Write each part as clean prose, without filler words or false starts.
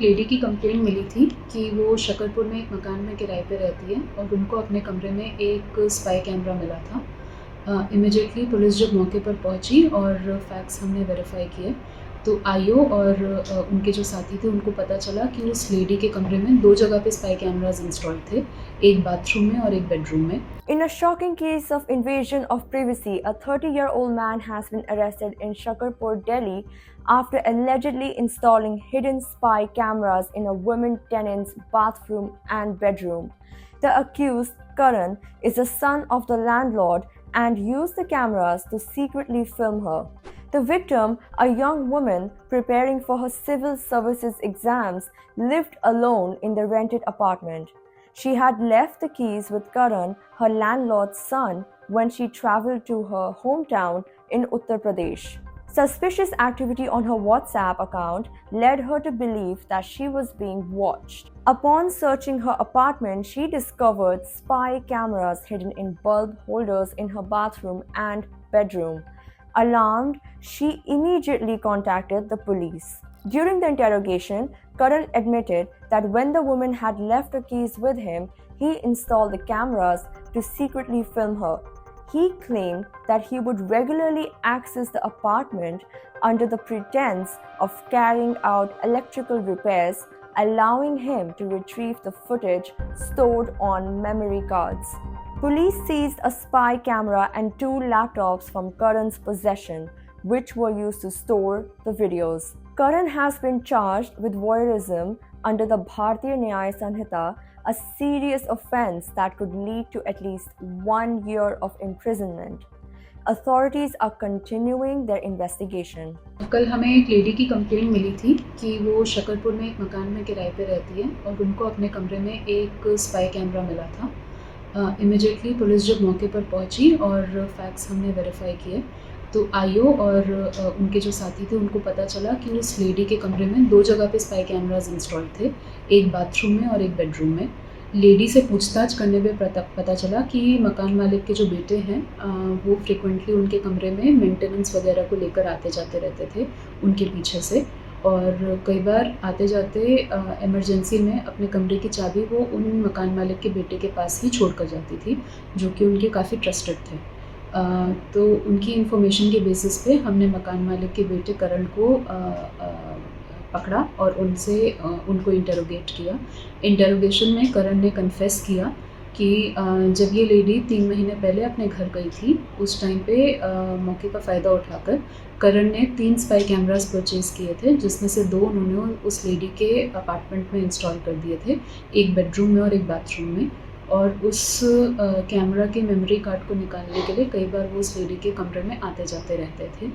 Lady की complaint मिली थी कि वो शकरपुर में एक मकान में किराए पे रहती है और उनको अपने कमरे में एक स्पाई कैमरा मिला था। इमीडिएटली पुलिस जब मौके पर पहुंची और फैक्ट्स हमने वेरीफाई किए तो आईओ और उनके जो साथी थे उनको पता चला कि उस लेडी के कमरे में 2 जगह पे स्पाई कैमराज इंस्टॉल्ड थे, एक बाथरूम में और एक बेडरूम में। In a shocking case of invasion of privacy, a 30-year-old man has been arrested in Shakarpur, Delhi after allegedly installing hidden spy cameras in a woman tenant's bathroom and bedroom. The accused, Karan, is the son of the landlord and used the cameras to secretly film her. The victim, a young woman preparing for her civil services exams, lived alone in the rented apartment. She had left the keys with Karan, her landlord's son, when she traveled to her hometown in Uttar Pradesh. Suspicious activity on her WhatsApp account led her to believe that she was being watched. Upon searching her apartment, she discovered spy cameras hidden in bulb holders in her bathroom and bedroom. Alarmed, she immediately contacted the police. During the interrogation, Karan admitted that when the woman had left her keys with him, he installed the cameras to secretly film her. He claimed that he would regularly access the apartment under the pretense of carrying out electrical repairs, allowing him to retrieve the footage stored on memory cards. Police seized a spy camera and 2 laptops from Karan's possession, which were used to store the videos. Karan has been charged with voyeurism under the Bharatiya Nyaya Sanhita, a serious offense that could lead to at least 1 year of imprisonment. Authorities are continuing their investigation. कल हमें एक lady की complaint मिली थी कि वो शकरपुर में एक मकान में किराए पे रहती है और उनको अपने कमरे में एक स्पाई कैमरा मिला था। इमीडिएटली पुलिस जब मौके पर पहुंची और फैक्ट्स हमने वेरीफाई किए तो आईओ और उनके जो साथी थे उनको पता चला कि उस लेडी के कमरे में 2 जगह पे स्पाई कैमराज इंस्टॉल्ड थे, एक बाथरूम में और एक बेडरूम में। लेडी से पूछताछ करने पे पता चला कि मकान मालिक के जो बेटे हैं वो फ्रिक्वेंटली उनके कमरे में मेंटेनेंस वगैरह को लेकर आते जाते रहते थे उनके पीछे से, और कई बार आते जाते इमरजेंसी में अपने कमरे की चाबी वो उन मकान मालिक के बेटे के पास ही छोड़ कर जाती थी, जो कि उनके काफ़ी ट्रस्टेड थे। तो उनकी इन्फॉर्मेशन के बेसिस पे हमने मकान मालिक के बेटे करण को पकड़ा और उनको इंटरोगेट किया। इंटरोगेशन में करण ने कन्फेस किया कि जब ये लेडी 3 महीने पहले अपने घर गई थी, उस टाइम पे मौके का फ़ायदा उठाकर करण ने 3 स्पाई कैमरास परचेज़ किए थे, जिसमें से 2 उन्होंने उस लेडी के अपार्टमेंट में इंस्टॉल कर दिए थे, एक बेडरूम में और एक बाथरूम में। और उस कैमरा के मेमोरी कार्ड को निकालने के लिए कई बार वो उस लेडी के कमरे में आते जाते रहते थे।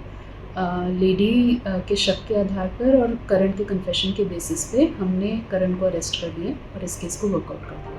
लेडी के शक के आधार पर और करण के कन्फेशन के बेसिस पे हमने करण को अरेस्ट कर लिया और इस केस को वर्कआउट कर दिया।